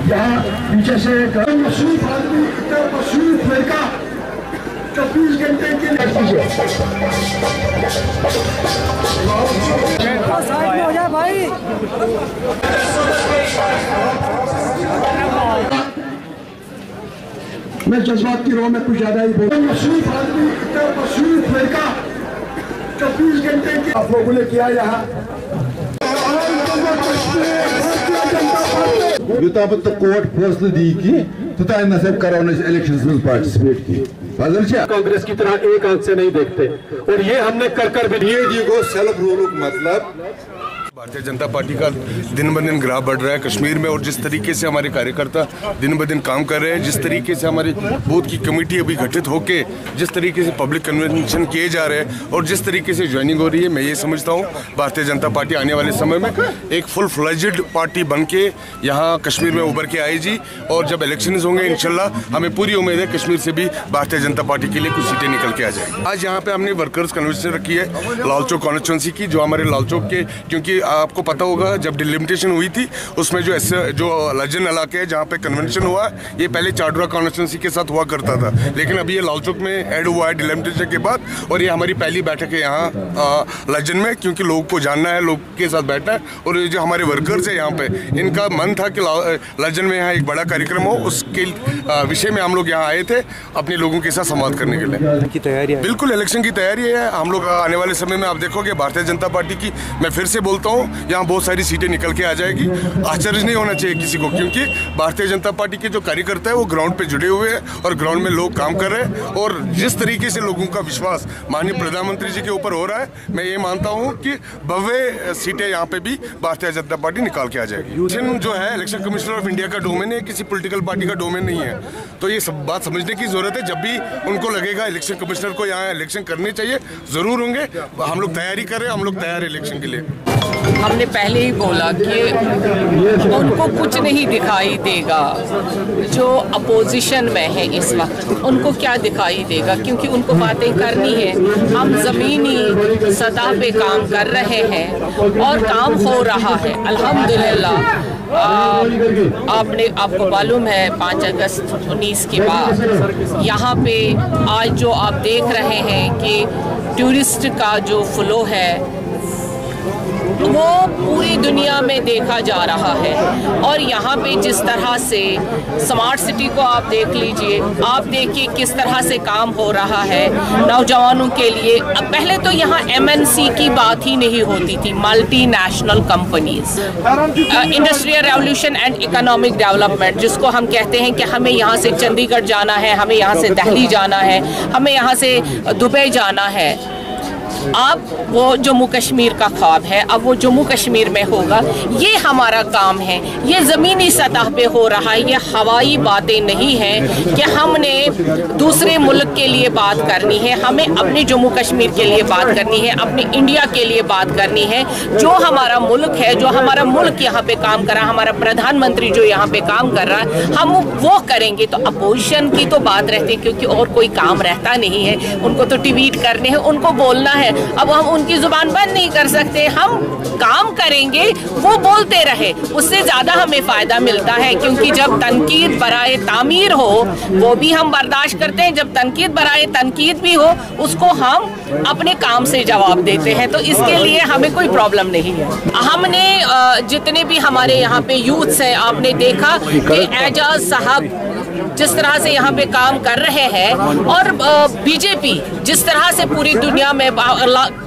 यहाँ पीछे से मशरूफ आदमी, इतना मशरूफ लड़का 24 घंटे के हो जाए भाई। मैं जज्बात की रो में कुछ ज्यादा ही बोल। मशरूफ आदमी, इतना मशरूफ लड़का 24 घंटे के आप लोगों ने किया यहाँ यूता तो कोर्ट फैसले दी कि तोतान न सब करो इलेक्शंस में पार्टिसिपेट की कांग्रेस की तरह एक आंख से नहीं देखते और ये हमने कर भी ये को सेल्फ रूल मतलब भारतीय जनता पार्टी का दिन ब दिन ग्राफ बढ़ रहा है कश्मीर में और जिस तरीके से हमारे कार्यकर्ता दिन ब दिन काम कर रहे हैं, जिस तरीके से हमारी बूथ की कमेटी अभी गठित होके जिस तरीके से पब्लिक कन्वेंशन किए जा रहे हैं और जिस तरीके से ज्वाइनिंग हो रही है, मैं ये समझता हूँ भारतीय जनता पार्टी आने वाले समय में एक फुल फ्लेज्ड पार्टी बन के यहाँ कश्मीर में उभर के आएगी और जब इलेक्शन होंगे इंशाल्लाह हमें पूरी उम्मीद है कश्मीर से भी भारतीय जनता पार्टी के लिए कुछ सीटें निकल के आ जाएंगी। आज यहाँ पे हमने वर्कर्स कन्वेंशन रखी है लालचौक कॉन्स्टिट्यूंसी की, जो हमारे लालचौक के, क्योंकि आपको पता होगा जब डिलिमिटेशन हुई थी उसमें जो लजन इलाके है जहाँ पे कन्वेंशन हुआ ये पहले चाडुरा कॉन्स्टिट्यूंसी के साथ हुआ करता था, लेकिन अभी ये लालचौक में ऐड हुआ है डिलिमिटेशन के बाद और ये हमारी पहली बैठक है यहाँ लजन में, क्योंकि लोगों को जानना है, लोग के साथ बैठना है और ये जो हमारे वर्कर्स है यहाँ पे इनका मन था कि लजन में यहाँ एक बड़ा कार्यक्रम हो, उसके विषय में हम लोग यहाँ आए थे अपने लोगों के साथ संवाद करने के लिए। की तैयारी बिल्कुल इलेक्शन की तैयारी है हम लोग आने वाले समय में आप देखोगे भारतीय जनता पार्टी की, मैं फिर से बोलता हूँ यहाँ बहुत सारी सीटें निकल के आ जाएगी। आश्चर्य नहीं होना चाहिए किसी को, क्योंकि भारतीय जनता पार्टी के जो कार्यकर्ता है वो ग्राउंड पे जुड़े हुए हैं और ग्राउंड में लोग काम कर रहे हैं और जिस तरीके से लोगों का विश्वास माननीय प्रधानमंत्री जी के ऊपर हो रहा है, मैं ये मानता हूँ कि भव्य सीटें यहाँ पे भी भारतीय जनता पार्टी निकाल के आ जाएगी। इलेक्शन जो है इलेक्शन कमिश्नर ऑफ इंडिया का डोमेन है, किसी पॉलिटिकल पार्टी का डोमेन नहीं है, तो ये सब बात समझने की जरूरत है। जब भी उनको लगेगा इलेक्शन कमिश्नर को यहाँ इलेक्शन करने चाहिए जरूर होंगे, हम लोग तैयारी कर रहे हैं, हम लोग तैयार है इलेक्शन के लिए। हमने पहले ही बोला कि उनको कुछ नहीं दिखाई देगा, जो अपोजिशन में है इस वक्त उनको क्या दिखाई देगा, क्योंकि उनको बातें करनी है। हम ज़मीनी सतह पे काम कर रहे हैं और काम हो रहा है अल्हम्दुलिल्लाह। आपको मालूम है 5 अगस्त 19 के बाद यहाँ पे आज जो आप देख रहे हैं कि टूरिस्ट का जो फ्लो है वो पूरी दुनिया में देखा जा रहा है और यहाँ पे जिस तरह से स्मार्ट सिटी को आप देख लीजिए, आप देखिए किस तरह से काम हो रहा है नौजवानों के लिए। अब पहले तो यहाँ MNC की बात ही नहीं होती थी, multinational companies, industrial revolution and economic development, जिसको हम कहते हैं कि हमें यहाँ से चंडीगढ़ जाना है, हमें यहाँ से दिल्ली जाना है, हमें यहाँ से दुबई जाना है। अब वो जम्मू कश्मीर का ख्वाब है, अब वो जम्मू कश्मीर में होगा। ये हमारा काम है, ये ज़मीनी सतह पे हो रहा है, ये हवाई बातें नहीं हैं कि हमने दूसरे मुल्क के लिए बात करनी है, हमें अपने जम्मू कश्मीर के लिए बात करनी है, अपने इंडिया के लिए बात करनी है। जो हमारा मुल्क है, जो हमारा मुल्क यहाँ पे काम कर रहा है, हमारा प्रधानमंत्री जो यहाँ पे काम कर रहा है, हम वो करेंगे। तो अपोजिशन की तो बात रहती है, क्योंकि और कोई काम रहता नहीं है, उनको तो ट्वीट करने हैं, उनको बोलना है। अब हम उनकी जुबान बंद नहीं कर सकते, हम काम करेंगे, वो बोलते रहे, उससे ज्यादा हमें फायदा मिलता है। क्योंकि जब तनकीद बराए तामीर हो वो भी हम बर्दाश्त करते हैं, जब तनकीद बराए तनकीद भी हो उसको हम अपने काम से जवाब देते हैं, तो इसके लिए हमें कोई प्रॉब्लम नहीं है। हमने जितने भी हमारे यहाँ पे यूथ्स हैं, आपने देखा कि एजाज साहब जिस तरह से यहाँ पे काम कर रहे हैं और बीजेपी जिस तरह से पूरी दुनिया में,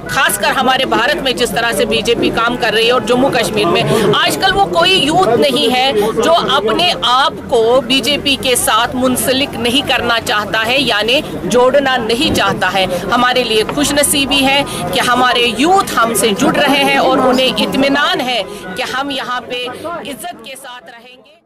खासकर हमारे भारत में जिस तरह से बीजेपी काम कर रही है और जम्मू कश्मीर में आजकल वो कोई यूथ नहीं है जो अपने आप को बीजेपी के साथ मुंसलिक नहीं करना चाहता है, यानी जोड़ना नहीं चाहता है। हमारे लिए खुशनसीबी है कि हमारे यूथ हमसे जुड़ रहे हैं और उन्हें इत्मीनान है कि हम यहाँ पे इज्जत के साथ रहेंगे।